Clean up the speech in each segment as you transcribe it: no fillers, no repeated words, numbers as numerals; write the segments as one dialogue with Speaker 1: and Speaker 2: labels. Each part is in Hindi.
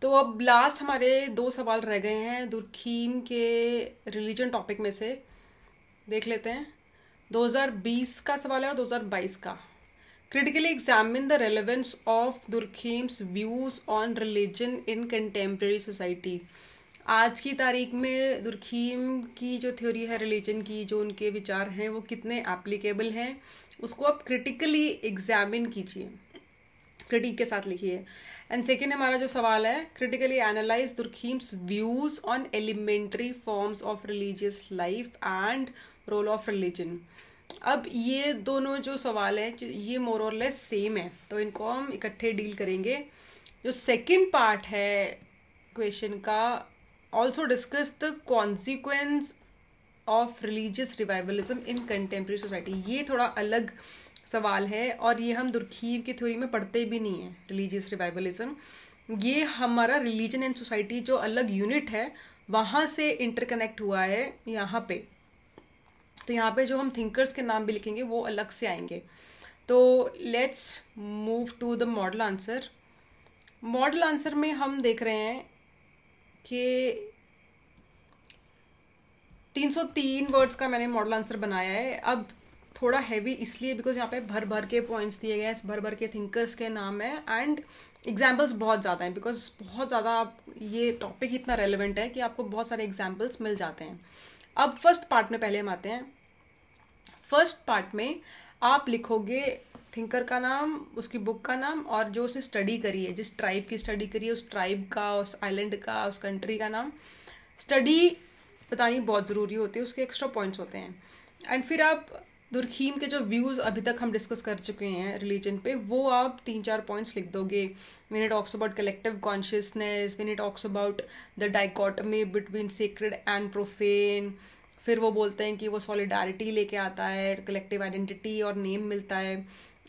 Speaker 1: तो अब लास्ट हमारे दो सवाल रह गए हैं दुर्खीम के रिलीजन टॉपिक में से। देख लेते हैं। 2020 का सवाल है और 2022 का। Critically examine the relevance of Durkheim's views on religion in contemporary society. आज की तारीख में दुर्खीम की जो थ्योरी है रिलीजन की, जो उनके विचार हैं, वो कितने एप्लीकेबल हैं, उसको आप क्रिटिकली एग्जामिन कीजिए, क्रिटिक के साथ लिखिए। एंड सेकेंड हमारा जो सवाल है, critically analyse Durkheim's views on elementary forms of religious life and role of religion. अब ये दोनों जो सवाल हैं ये मोर और लेस सेम है, तो इनको हम इकट्ठे डील करेंगे। जो सेकेंड पार्ट है क्वेश्चन का, also discuss the consequence of religious revivalism in contemporary society. ये थोड़ा अलग सवाल है और ये हम दुर्खीम की थ्योरी में पढ़ते भी नहीं है। रिलीजियस रिवाइवलिज्म ये हमारा रिलीजन एंड सोसाइटी जो अलग यूनिट है वहां से इंटरकनेक्ट हुआ है यहाँ पे। तो यहाँ पे जो हम थिंकर्स के नाम भी लिखेंगे वो अलग से आएंगे। तो let's move to the model answer. Model answer में हम देख रहे हैं कि 303 वर्ड्स का मैंने मॉडल आंसर बनाया है। अब थोड़ा हैवी इसलिए बिकॉज यहाँ पे भर भर के पॉइंट्स दिए गए हैं, भर भर के थिंकर्स के नाम है एंड एग्जाम्पल्स बहुत ज़्यादा हैं, बिकॉज बहुत ज़्यादा आप ये टॉपिक इतना रेलिवेंट है कि आपको बहुत सारे एग्जाम्पल्स मिल जाते हैं। अब फर्स्ट पार्ट में पहले हम आते हैं। फर्स्ट पार्ट में आप लिखोगे थिंकर का नाम, उसकी बुक का नाम और जो उसने स्टडी करी है, जिस ट्राइब की स्टडी करी है, उस ट्राइब का, उस आइलैंड का, उस कंट्री का नाम। स्टडी बतानी बहुत ज़रूरी होती है, उसके एक्स्ट्रा पॉइंट्स होते हैं। एंड फिर आप दुर्खीम के जो व्यूज़ अभी तक हम डिस्कस कर चुके हैं रिलीजन पे, वो आप 3-4 पॉइंट्स लिख दोगे। When it talks about collective consciousness, when it talks about the dichotomy between sacred and profane, फिर वो बोलते हैं कि वो सॉलिडारिटी लेके आता है, कलेक्टिव आइडेंटिटी और नेम मिलता है।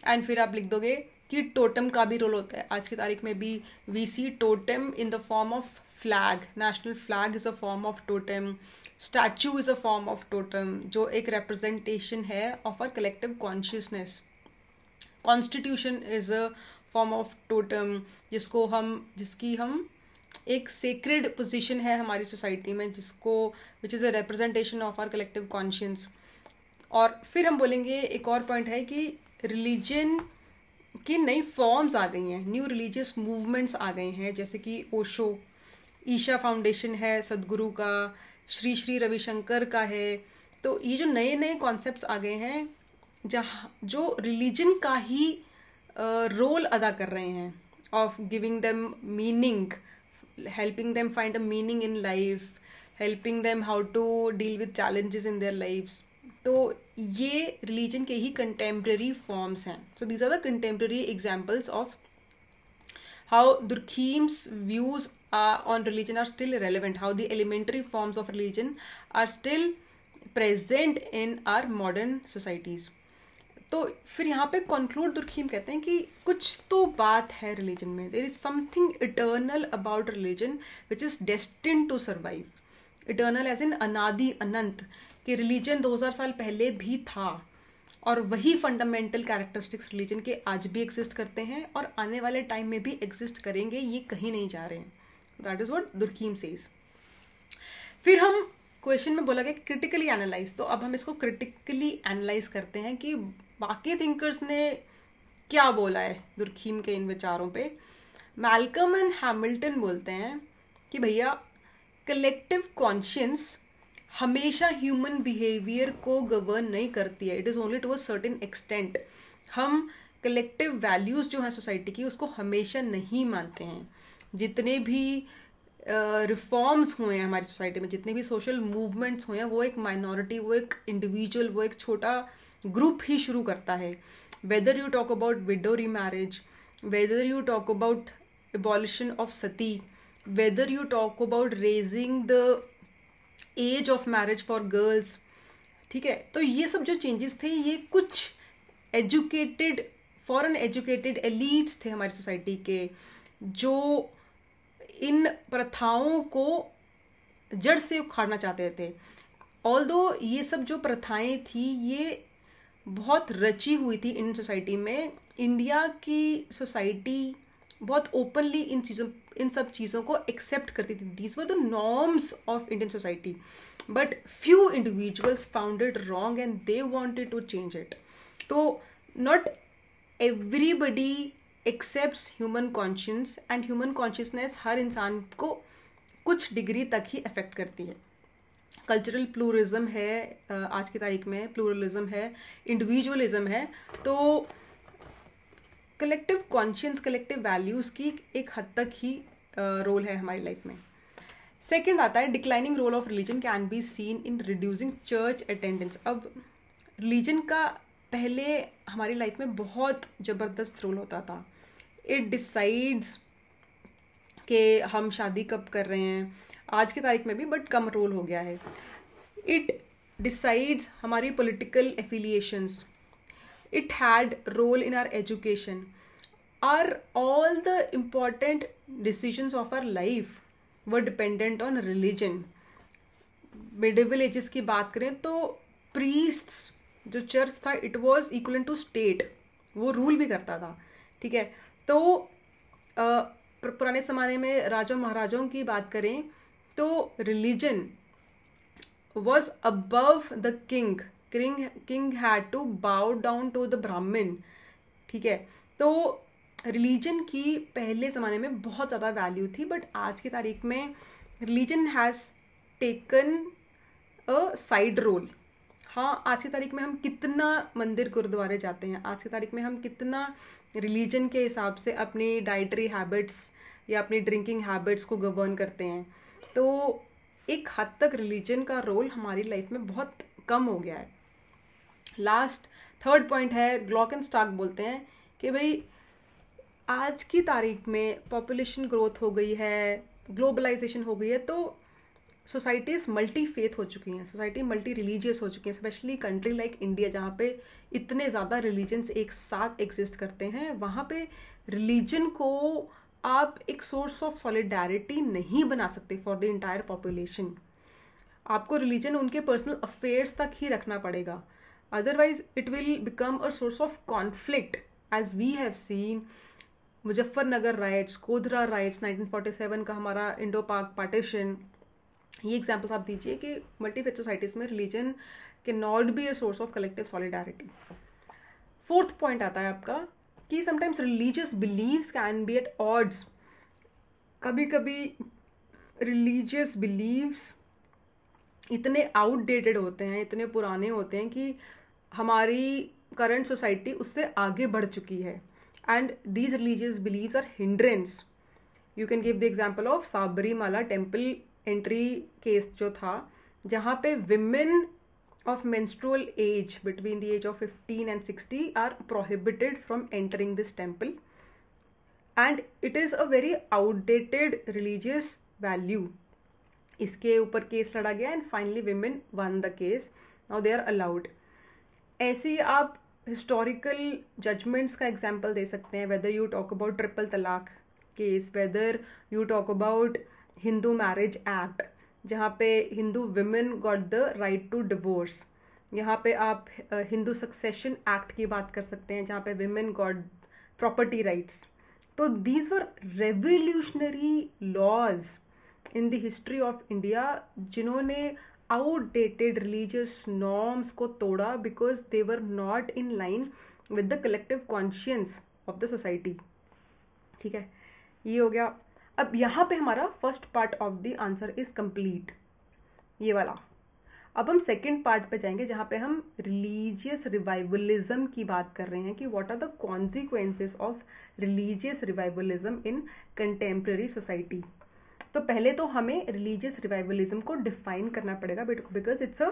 Speaker 1: एंड फिर आप लिख दोगे कि टोटम का भी रोल होता है। आज की तारीख में भी we see totem in the form of flag. National flag is a form of totem, statue is a form of totem, जो एक रिप्रेजेंटेशन है of our collective consciousness. Constitution is a form of totem, जिसकी हम एक सेक्रेड पोजीशन है हमारी सोसाइटी में, जिसको which is a representation of our collective conscience. और फिर हम बोलेंगे एक और पॉइंट है कि रिलीजन की नई फॉर्म्स आ गई हैं, न्यू रिलीजियस मूवमेंट्स आ गए हैं, जैसे कि ओशो, ईशा फाउंडेशन है सदगुरु का, श्री श्री रविशंकर का है। तो ये जो नए नए कॉन्सेप्ट्स आ गए हैं जहाँ जो रिलीजन का ही रोल अदा कर रहे हैं of giving them meaning, helping them find a meaning in life, helping them how to deal with challenges in their lives. तो ये रिलीजन के ही कंटेम्प्रेरी फॉर्म्स हैं. So these are the contemporary examples of how Durkheim's views on religion are still relevant, how the elementary forms of religion are still present in our modern societies. तो फिर यहाँ पे कंक्लूड दुर्खीम कहते हैं कि कुछ तो बात है रिलीजन में, there is something eternal about religion which is destined to survive. Eternal as in अनादि अनंत, कि रिलीजन 2000 साल पहले भी था और वही फंडामेंटल कैरेक्टरिस्टिक्स रिलीजन के आज भी एग्जिस्ट करते हैं और आने वाले टाइम में भी एग्जिस्ट करेंगे, ये कहीं नहीं जा रहे हैं. That is what Durkheim says. फिर हम क्वेश्चन में बोला गया क्रिटिकली एनालाइज, तो अब हम इसको क्रिटिकली एनालाइज करते हैं कि बाकी थिंकर्स ने क्या बोला है दुर्खीम के इन विचारों पे. मैल्कम एंड हैमिल्टन बोलते हैं कि भैया कलेक्टिव कॉन्शियंस हमेशा ह्यूमन बिहेवियर को गवर्न नहीं करती है, it is only to a certain extent. हम कलेक्टिव वैल्यूज जो है सोसाइटी की उसको हमेशा नहीं मानते हैं. जितने भी रिफॉर्म्स हुए हैं हमारी सोसाइटी में, जितने भी सोशल मूवमेंट्स हुए हैं, वो एक माइनॉरिटी, वो एक इंडिविजुअल, वो एक छोटा ग्रुप ही शुरू करता है. Whether you talk about widow remarriage, whether you talk about abolition of sati, whether you talk about raising the age of marriage for girls, ठीक है. तो ये सब जो चेंजेस थे ये कुछ एजुकेटेड, फॉरेन एजुकेटेड एलीट्स थे हमारी सोसाइटी के, जो इन प्रथाओं को जड़ से उखाड़ना चाहते थे. ऑल्दो ये सब जो प्रथाएं थी ये बहुत रची हुई थी इन सोसाइटी में. इंडिया की सोसाइटी बहुत ओपनली इन सब चीज़ों को एक्सेप्ट करती थी. These were the norms of Indian society, but few individuals found it wrong and they wanted to change it. तो not everybody accepts human conscious, and human consciousness हर इंसान को कुछ डिग्री तक ही अफेक्ट करती है. कल्चरल प्लूरिज्म है, आज की तारीख में प्लूरलिज्म है, इंडिविजुअलिज्म है. तो कलेक्टिव कॉन्शियस, कलेक्टिव वैल्यूज की एक हद तक ही रोल है हमारी लाइफ में. सेकंड आता है declining role of religion can be seen in reducing church attendance. अब रिलीजन का पहले हमारी लाइफ में बहुत ज़बरदस्त रोल होता था. इट डिसाइड्स कि हम शादी कब कर रहे हैं, आज की तारीख में भी, बट कम रोल हो गया है. इट डिसाइड्स हमारी political affiliations. It had role in our education. All the important decisions of our life were dependent on religion. Medieval ages की बात करें तो priests, जो चर्च था, it was equivalent to state. वो रूल भी करता था. ठीक है. तो पुराने ज़माने में राजा महाराजाओं की बात करें तो religion was above the king. King had to bow down to the Brahmin. ठीक है. तो रिलीजन की पहले ज़माने में बहुत ज़्यादा वैल्यू थी, बट आज की तारीख में religion has taken a side role. हाँ, आज की तारीख में हम कितना मंदिर गुरुद्वारे जाते हैं, आज की तारीख में हम कितना रिलीजन के हिसाब से अपनी डाइटरी हैबिट्स या अपनी ड्रिंकिंग हैबिट्स को गवर्न करते हैं. तो एक हद तक रिलीजन का रोल हमारी लाइफ में बहुत कम हो गया है. लास्ट थर्ड पॉइंट है, ग्लॉक एंड स्टार्क बोलते हैं कि भाई आज की तारीख में पॉपुलेशन ग्रोथ हो गई है, ग्लोबलाइजेशन हो गई है, तो सोसाइटीज मल्टी फेथ हो चुकी हैं, सोसाइटी मल्टी रिलीजियस हो चुकी हैं. स्पेशली कंट्री लाइक इंडिया जहाँ पे इतने ज़्यादा रिलीजन्स एक साथ एग्जिस्ट करते हैं, वहाँ पे रिलीजन को आप एक सोर्स ऑफ सॉलिडारिटी नहीं बना सकते फॉर द इंटायर पॉपुलेशन. आपको रिलीजन उनके पर्सनल अफेयर्स तक ही रखना पड़ेगा, otherwise it will become a source of conflict, as we have seen Muzaffarnagar riots, Godhra riots, 1947 का हमारा इंडो पाक पार्टीशन. ये एग्जाम्पल्स आप दीजिए कि मल्टीफेथ सोसाइटीज में religion can not be a source of collective solidarity. Fourth point आता है आपका कि sometimes religious beliefs can be at odds. कभी कभी रिलीजियस बिलीव्स इतने आउटडेटेड होते हैं, इतने पुराने होते हैं कि हमारी करंट सोसाइटी उससे आगे बढ़ चुकी है, and these religious beliefs are hindrance. You can give the example of Sabarimala temple entry case जो था, जहाँ पे women of menstrual age between the age of 15 and 60 are prohibited from entering this temple, and it is a very outdated religious value. इसके ऊपर केस लड़ा गया and finally women won the case. Now they are allowed. ऐसे ही आप historical judgments का example दे सकते हैं, whether you talk about triple talaq case, whether you talk about Hindu Marriage Act, जहाँ पे Hindu women got the right to divorce. यहाँ पे आप हिंदू सक्सेशन एक्ट की बात कर सकते हैं, जहाँ पे विमेन गॉट प्रॉपर्टी राइट्स. तो these were revolutionary laws in the history of India, जिन्होंने आउटडेटेड रिलीजियस नॉर्म्स को तोड़ा because they were not in line with the collective conscience of the society. ठीक है, ये हो गया. अब यहाँ पे हमारा first part of the answer is complete, ये वाला. अब हम सेकंड पार्ट पे जाएंगे, जहाँ पे हम रिलीजियस रिवाइवलिज्म की बात कर रहे हैं कि what are the consequences of religious revivalism in contemporary society. तो पहले तो हमें रिलीजियस रिवाइवलिज्म को डिफाइन करना पड़ेगा, because it's a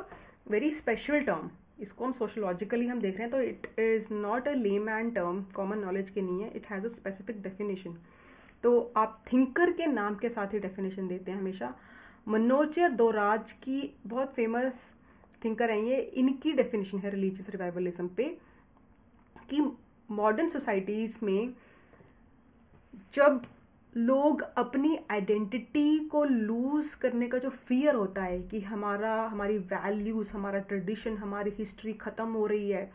Speaker 1: very special term. इसको हम सोशोलॉजिकली हम देख रहे हैं, तो it is not a layman term, common knowledge के नहीं है. It has a specific definition. तो आप थिंकर के नाम के साथ ही डेफिनेशन देते हैं हमेशा. मनोचर दोराज की बहुत फेमस थिंकर हैं ये, इनकी डेफिनेशन है रिलीजियस रिवाइवलिज्म पे कि मॉडर्न सोसाइटीज़ में जब लोग अपनी आइडेंटिटी को लूज करने का जो फियर होता है कि हमारी वैल्यूज़, हमारा ट्रेडिशन, हमारी हिस्ट्री ख़त्म हो रही है,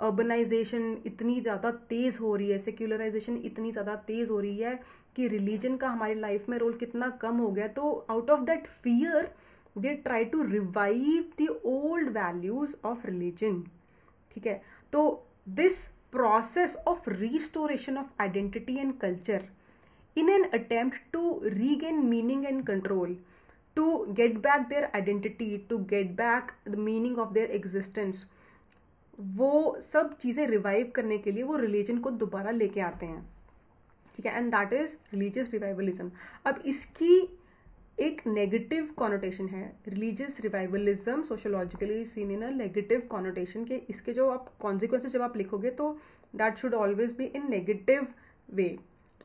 Speaker 1: अर्बनाइजेशन इतनी ज़्यादा तेज़ हो रही है, सेक्युलराइजेशन इतनी ज़्यादा तेज़ हो रही है कि रिलीजन का हमारी लाइफ में रोल कितना कम हो गया. तो out of that fear they try to revive the old values of religion. ठीक है, तो this process of restoration of identity and culture in an attempt to regain meaning and control, to get back their identity, to get back the meaning of their existence, वो सब चीज़ें रिवाइव करने के लिए वो रिलीजन को दोबारा लेके आते हैं. ठीक है, and that is religious revivalism. अब इसकी एक नेगेटिव कॉनोटेशन है. Religious revivalism sociologically seen in a negative connotation के इसके जो आप कॉन्सिक्वेंसेस जब आप लिखोगे तो that should always be in negative way.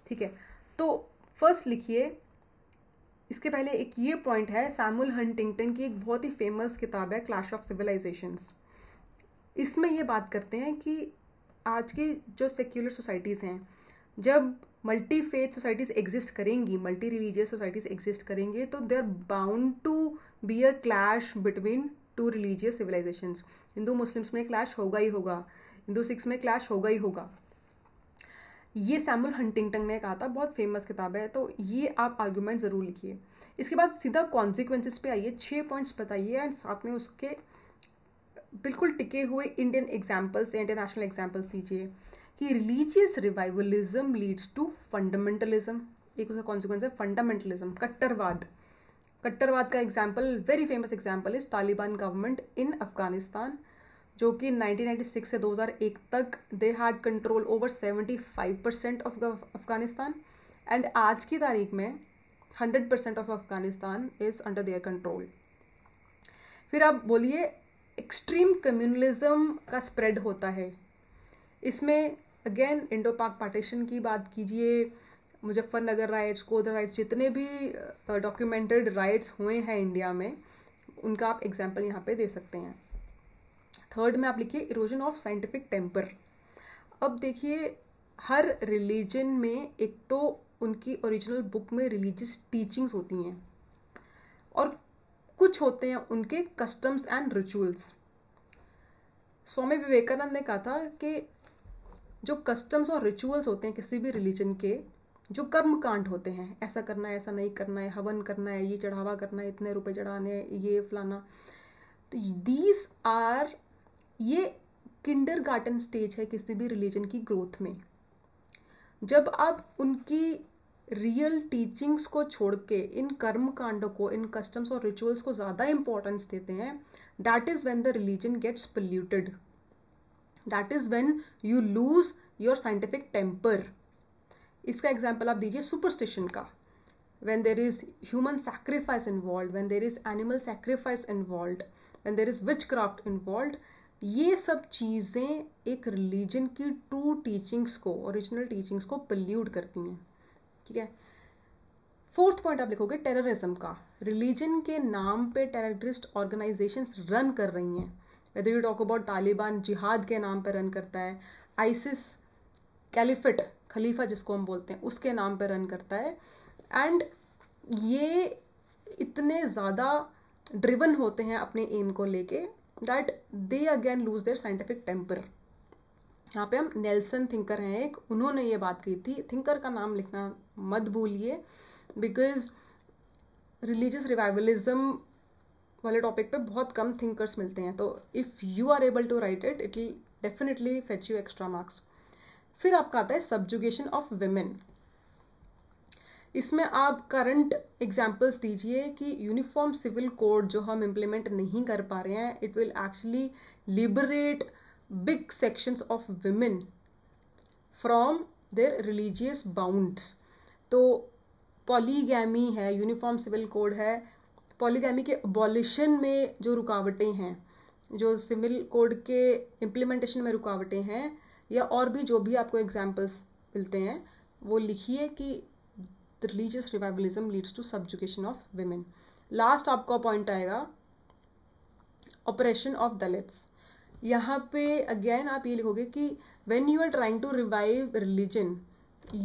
Speaker 1: ठीक है, तो फर्स्ट लिखिए, इसके पहले एक ये पॉइंट है, सैमुअल हंटिंगटन की एक बहुत ही फेमस किताब है क्लैश ऑफ सिविलाइजेशंस. इसमें ये बात करते हैं कि आज की जो सेक्युलर सोसाइटीज़ हैं, जब मल्टी फेथ सोसाइटीज एग्जिस्ट करेंगी, मल्टी रिलीजियस सोसाइटीज एग्जिस्ट करेंगे, तो they are bound to be a clash between two religious civilisations. Hindu Muslims में क्लैश होगा ही होगा, हिंदू सिख्स में क्लैश होगा ही होगा. ये सैमुअल हंटिंगटन ने कहा था, बहुत फेमस किताब है. तो ये आप आर्गूमेंट जरूर लिखिए. इसके बाद सीधा कॉन्सिक्वेंसेस पे आइए, 6 पॉइंट्स बताइए एंड साथ में उसके बिल्कुल टिके हुए इंडियन एग्जाम्पल्स, इंटरनेशनल एग्जाम्पल्स दीजिए कि religious revivalism leads to fundamentalism. एक उसका कॉन्सिक्वेंस है फंडामेंटलिज्म, कट्टरवाद. कट्टरवाद का example, very famous example is Taliban government in Afghanistan, जो कि 1996 से 2001 तक they had control over 75% of Afghanistan, and आज की तारीख में 100% of Afghanistan is under their control. फिर आप बोलिए एक्सट्रीम कम्युनलिज्म का स्प्रेड होता है. इसमें अगेन इंडो पाक पार्टीशन की बात कीजिए, मुजफ्फरनगर राइट्स, गोदर राइट्स, जितने भी डॉक्यूमेंटेड राइट्स हुए हैं इंडिया में, उनका आप एग्जाम्पल यहाँ पे दे सकते हैं. थर्ड में आप लिखिए इरोजन ऑफ साइंटिफिक टेम्पर. अब देखिए, हर रिलीजन में एक तो उनकी ओरिजिनल बुक में रिलीजियस टीचिंग्स होती हैं और कुछ होते हैं उनके customs and rituals. Swami Vivekananda ने कहा था कि जो कस्टम्स और रिचुअल्स होते हैं किसी भी रिलीजन के, जो कर्म कांड होते हैं, ऐसा करना है, ऐसा नहीं करना है, हवन करना है, ये चढ़ावा करना है, इतने रुपए चढ़ाने हैं, ये फलाना, तो दीज आर, ये किंडरगार्टन स्टेज है किसी भी रिलीजन की ग्रोथ में. जब आप उनकी रियल टीचिंग्स को छोड़ के इन कर्म कांडों को, इन कस्टम्स और रिचुअल्स को ज़्यादा इंपॉर्टेंस देते हैं, that is when the religion gets polluted. That is when you lose your scientific temper. इसका एग्जाम्पल आप दीजिए सुपरस्टिशन का. when there is human sacrifice involved, when there is animal sacrifice involved, when there is witchcraft involved, ये सब चीज़ें एक रिलीजन की ट्रू टीचिंग्स को, ओरिजिनल टीचिंग्स को पोल्यूट करती हैं. ठीक है, फोर्थ पॉइंट आप लिखोगे टेररिज्म का. रिलीजन के नाम पे टेररिस्ट ऑर्गेनाइजेशंस रन कर रही हैं. Weather you talk about Taliban, जिहाद के नाम पे रन करता है. आइसिस कैलिफेट, खलीफा जिसको हम बोलते हैं, उसके नाम पे रन करता है. एंड ये इतने ज़्यादा ड्रिवन होते हैं अपने एम को लेके that they again lose their scientific temper. यहाँ पे हम नेल्सन थिंकर हैं एक, उन्होंने ये बात की थी. थिंकर का नाम लिखना मत भूलिए, बिकॉज रिलीजियस रिवाइवलिज्म वाले टॉपिक पे बहुत कम थिंकर्स मिलते हैं. तो if you are able to write it, it will definitely fetch you extra marks. फिर आपका आता है सब्जुगेशन ऑफ विमेन. इसमें आप करंट एग्जाम्पल्स दीजिए कि यूनिफॉर्म सिविल कोड जो हम इम्प्लीमेंट नहीं कर पा रहे हैं, it will actually liberate big sections of women from there religious bounds. तो पॉलीगैमी है, यूनिफॉर्म सिविल कोड है, पॉलीगैमी के अबॉलिशन में जो रुकावटें हैं, जो सिविल कोड के इम्प्लीमेंटेशन में रुकावटें हैं, या और भी जो भी आपको एग्जाम्पल्स मिलते हैं, वो लिखिए कि The religious revivalism leads to subjugation of women. Last आपका पॉइंट आएगा ऑपरेशन ऑफ दलित्स. यहाँ पे अगेन आप ये लिखोगे कि when you are trying to revive religion,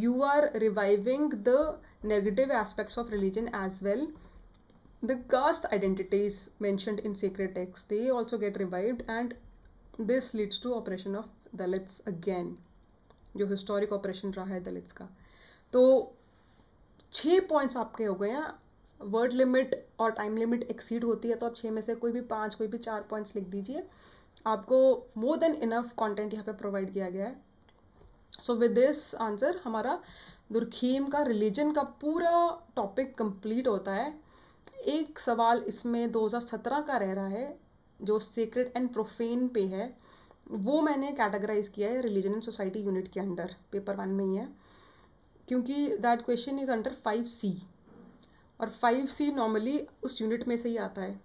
Speaker 1: you are reviving the negative aspects of religion as well. The caste identities mentioned in sacred texts, they also get revived, and this leads to oppression of Dalits again, जो हिस्टोरिक ऑपरेशन रहा है दलित्स का। तो 6 पॉइंट्स आपके हो गए हैं। वर्ड लिमिट और टाइम लिमिट एक्सीड होती है तो आप 6 में से कोई भी 5, कोई भी 4 पॉइंट्स लिख दीजिए। आपको मोर देन इनफ कंटेंट यहाँ पे प्रोवाइड किया गया है। सो विद दिस आंसर हमारा दुर्खीम का रिलीजन का पूरा टॉपिक कंप्लीट होता है। एक सवाल इसमें 2017 का रह रहा है जो सीक्रेट एंड प्रोफेन पे है, वो मैंने कैटेगराइज किया है रिलीजन एंड सोसाइटी यूनिट के अंडर, पेपर 1 में ही है, क्योंकि that question is under 5C और 5C नॉर्मली उस यूनिट में से ही आता है।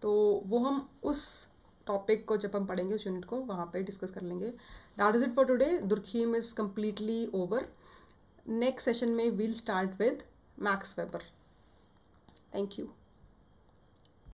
Speaker 1: तो वो हम उस टॉपिक को जब हम पढ़ेंगे उस यूनिट को वहाँ पे डिस्कस कर लेंगे। That is it for today. Durkheim is completely over. Next session में we'll start with Max Weber. Thank you.